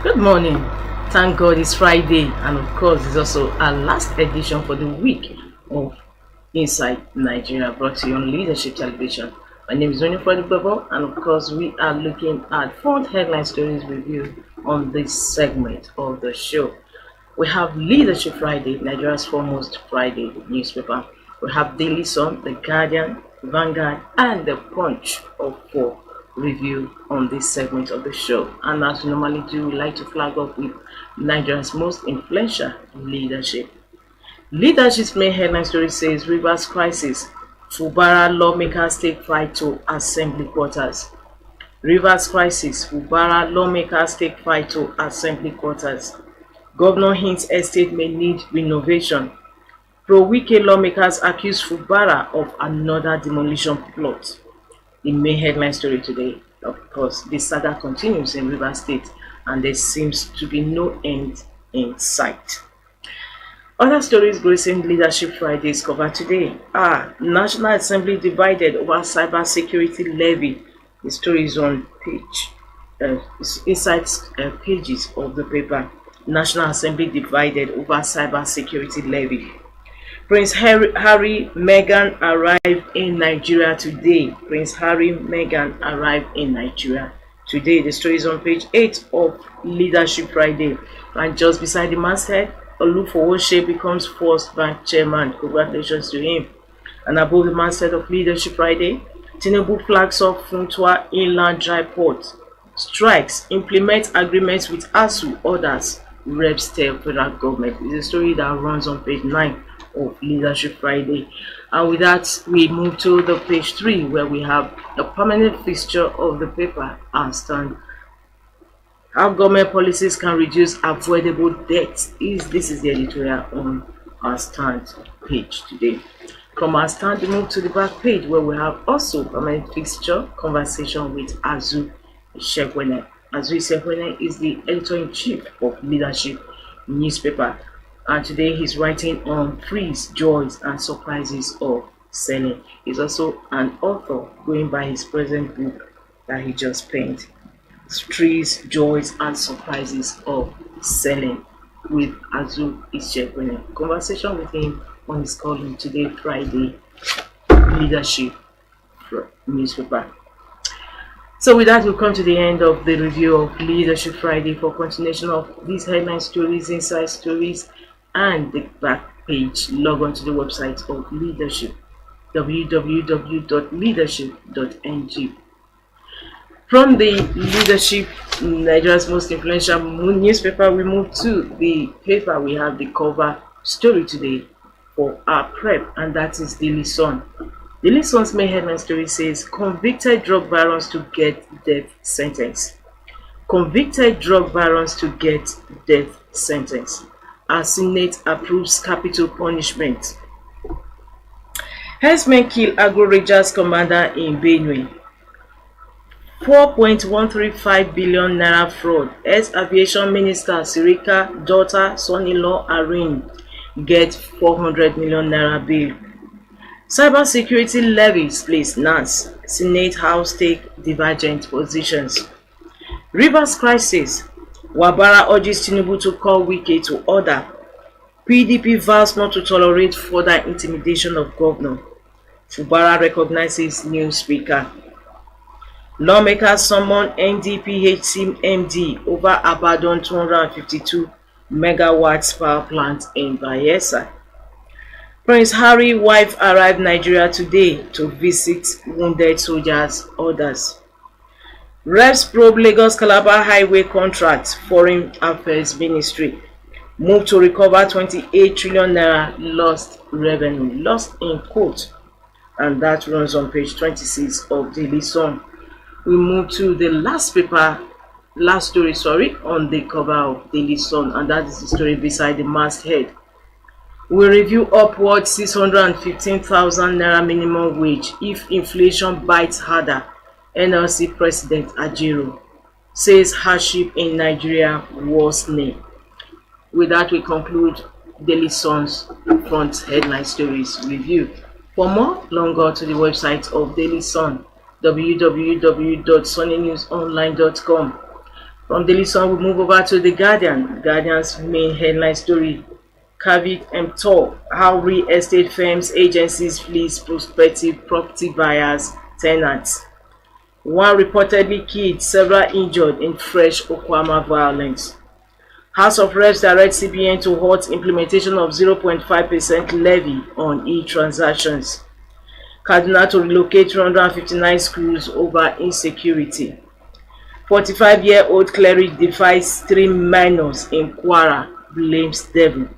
Good morning. Thank God it's Friday, and of course, it's also our last edition for the week of Inside Nigeria, brought to you on Leadership Television. My name is Winifred Bebo, and of course, we are looking at front headline stories review on this segment of the show. We have Leadership Friday, Nigeria's foremost Friday newspaper. We have Daily Sun, The Guardian, Vanguard, and The Punch of four review on this segment of the show. And as we normally do, we like to flag up with Nigeria's most influential leadership. Leadership's main headline story says Rivers crisis, Fubara lawmakers take fight to assembly quarters. Rivers crisis, Fubara lawmakers take fight to assembly quarters. Governor hints estate may need renovation. Pro-Wike lawmakers accuse Fubara of another demolition plot. The main headline story today, of course, the saga continues in Rivers State, and there seems to be no end in sight. Other stories gracing Leadership Fridays covered today are National Assembly divided over cyber security levy. The story is on inside pages of the paper. National Assembly divided over cyber security levy. Prince Harry, Meghan arrived in Nigeria today. Prince Harry, Meghan arrived in Nigeria today. The story is on page 8 of Leadership Friday. And just beside the masthead, Olufowose becomes first bank chairman. Congratulations to him. And above the masthead of Leadership Friday, Tinubu flags off Funtua Inland Dry Port. Strikes, implement agreements with ASU, others. Reps tell federal government. It's a story that runs on page 9 of Leadership Friday. And with that, we move to the page 3, where we have a permanent fixture of the paper and stand. How government policies can reduce avoidable debt. This is the editorial on our stand page today. From our stand, we move to the back page, where we have also permanent fixture conversation with Azu Shekwene. Azu Shekwene is the editor-in-chief of Leadership newspaper. And today he's writing on trees, joys, and surprises of selling. He's also an author, going by his present book that he just penned. Trees, joys, and surprises of selling with Azu Ishekwene. Conversation with him on his column today, Friday, Leadership newspaper. So with that, we'll come to the end of the review of Leadership Friday. For continuation of these headline stories, inside stories, and the back page, log on to the website of Leadership, www.leadership.ng. From the Leadership, Nigeria's most influential newspaper, we move to the paper. We have the cover story today for our prep, and that is Daily Sun. Daily Sun's main headline story says convicted drug barons to get death sentence. Convicted drug barons to get death sentence. Our Senate approves capital punishment. Herdsmen kill Agro Rangers commander in Benue. 4.135 billion naira fraud. Ex-aviation minister Sirika daughter, son-in-law arraigned. Get 400 million naira bail. Cyber security levies place NAS. Senate House take divergent positions. Rivers crisis. Wabara urges Tinubu to call Wike to order. PDP vows not to tolerate further intimidation of governor. Fubara recognizes new speaker. Lawmakers summon NDPHC MD over abandoned 252 megawatts power plant in Bayelsa. Prince Harry wife arrived Nigeria today to visit wounded soldiers, others. Reps probe Lagos Calabar Highway contract, Foreign Affairs Ministry. Move to recover 28 trillion naira lost revenue, lost in quote. And that runs on page 26 of Daily Sun. We move to the last story, on the cover of Daily Sun, and that is the story beside the masthead. We review upward 615,000 naira minimum wage if inflation bites harder. NLC President Ajero says hardship in Nigeria worsening. With that, we conclude Daily Sun's front headline stories review. For more, log on to the website of Daily Sun, www.sunnynewsonline.com. From Daily Sun, we move over to The Guardian. The Guardian's main headline story: Kavik and Tor, how real estate firms, agencies fleece prospective property buyers, tenants. One reportedly killed, several injured in fresh Okwama violence. House of Reps direct CBN to halt implementation of 0.5% levy on e-transactions. Kaduna to relocate 359 schools over insecurity. 45-year-old cleric defies 3 minors in Kwara, blames devil.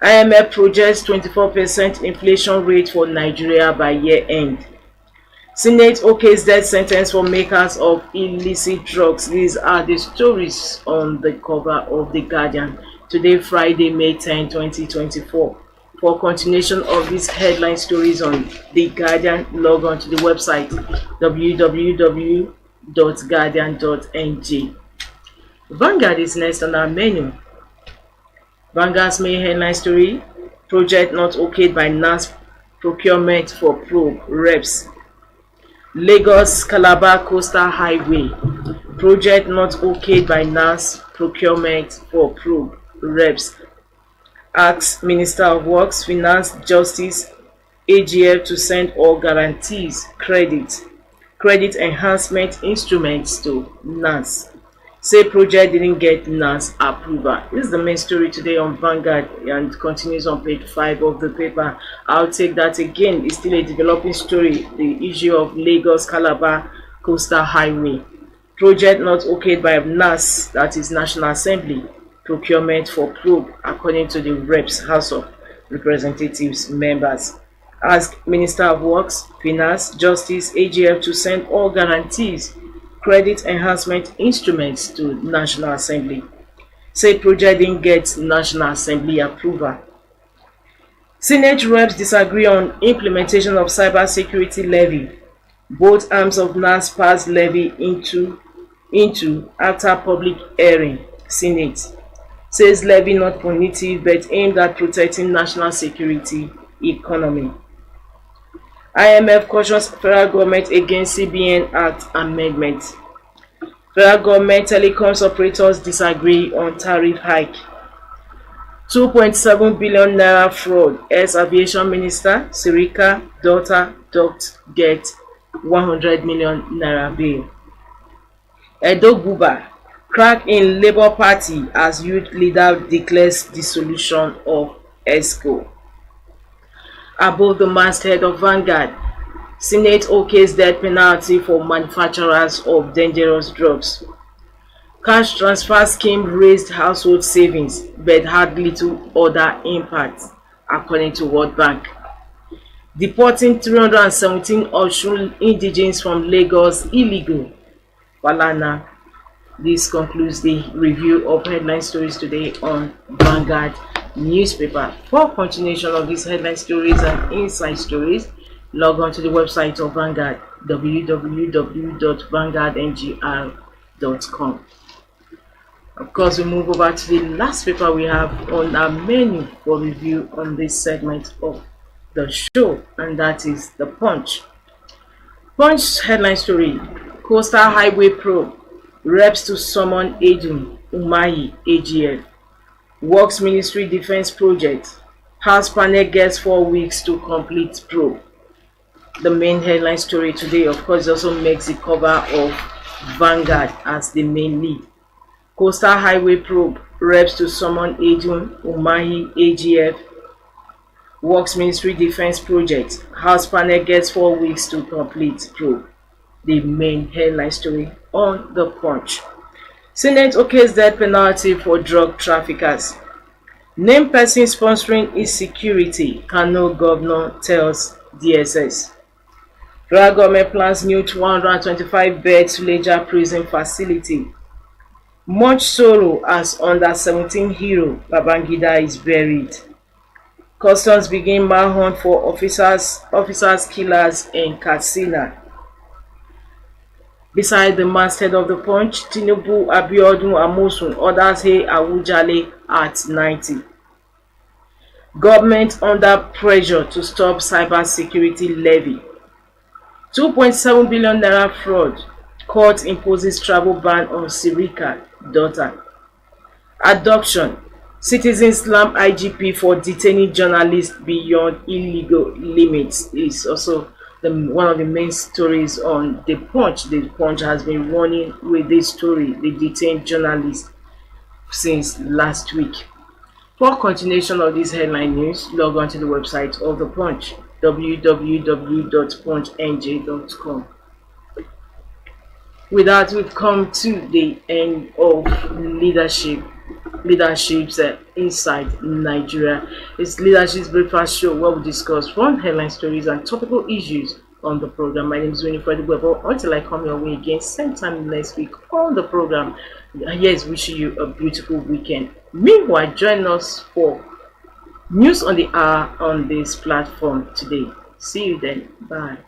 IMF projects 24% inflation rate for Nigeria by year end. Senate okays death sentence for makers of illicit drugs. These are the stories on the cover of The Guardian today, Friday, May 10, 2024. For continuation of these headline stories on The Guardian, log on to the website www.guardian.ng. Vanguard is next on our menu. Vanguard's main headline story: project not okayed by NAS procurement for probe, reps. Lagos Calabar Coastal Highway, project not okayed by NAS procurement for probe, reps. Asks Minister of Works, Finance, Justice, AGF to send all guarantees, credit enhancement instruments to NAS. Say project didn't get NAS approval. This is the main story today on Vanguard and continues on page 5 of the paper. I'll take that again. It's still a developing story. The issue of Lagos Calabar Coastal Highway. Project not okayed by NAS, that is National Assembly, procurement for probe, according to the Reps House of Representatives members. Ask Minister of Works, Finance, Justice, AGF to send all guarantees, credit enhancement instruments to National Assembly. Say project didn't get National Assembly approval. Senate reps disagree on implementation of cybersecurity levy. Both arms of NAS passed levy into after public hearing. Senate says levy not punitive but aimed at protecting national security economy. IMF cautions federal government against CBN Act amendment. Federal government telecoms operators disagree on tariff hike. 2.7 billion naira fraud. Ex-aviation minister Sirika daughter duct get 100 million naira bail. Edo Guba, crack in Labour Party as youth leader declares dissolution of ESCO. Above the masthead of Vanguard, Senate okays death penalty for manufacturers of dangerous drugs. Cash transfer scheme raised household savings but had little other impact, according to World Bank. Deporting 317 Osun indigenes from Lagos illegal. Falana. This concludes the review of headline stories today on Vanguard newspaper. For continuation of these headline stories and inside stories, log on to the website of Vanguard, www.vanguardngr.com. Of course, we move over to the last paper we have on our menu for review on this segment of the show, and that is the Punch. Punch headline story: Coastal Highway probe, reps to summon Edun Umahi AGF. Works Ministry Defense Project, House panel gets 4 weeks to complete probe. The main headline story today, of course, also makes the cover of Vanguard as the main lead. Coastal Highway probe, reps to summon Edun Umahi AGF. Works Ministry Defense Project, House panel gets 4 weeks to complete probe. The main headline story on the Punch. Senate okays death penalty for drug traffickers. Named person sponsoring insecurity, Kano governor tells DSS. Federal government plans new 225-bed Suleja prison facility. Much sorrow as under 17 hero Babangida is buried. Customs begin manhunt for officers killers in Katsina. Beside the masthead of the Punch, Tinubu, Abiodun, Amosun, others hail Awujale at 90. Government under pressure to stop cybersecurity levy. 2.7 billion naira fraud. Court imposes travel ban on Sirika daughter. Adoption. Citizens slam IGP for detaining journalists beyond illegal limits is also one of the main stories on The Punch. The Punch has been running with this story, the detained journalist, since last week. For continuation of this headline news, log on to the website of The Punch, www.punchnj.com. With that, we've come to the end of leadership's Inside Nigeria. It's Leadership's Breakfast Show where we discuss fun headline stories and topical issues on the program. My name is Winifred Webo. Until I come your way again, same time next week on the program. Yes, wishing you a beautiful weekend. Meanwhile, join us for news on the hour on this platform today. See you then. Bye.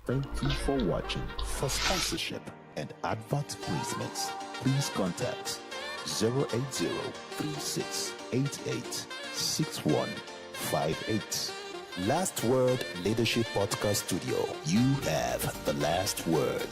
Thank you for watching. For sponsorship and advert placements, please contact 080-3688-6158. Last Word Leadership Podcast Studio. You have the last word.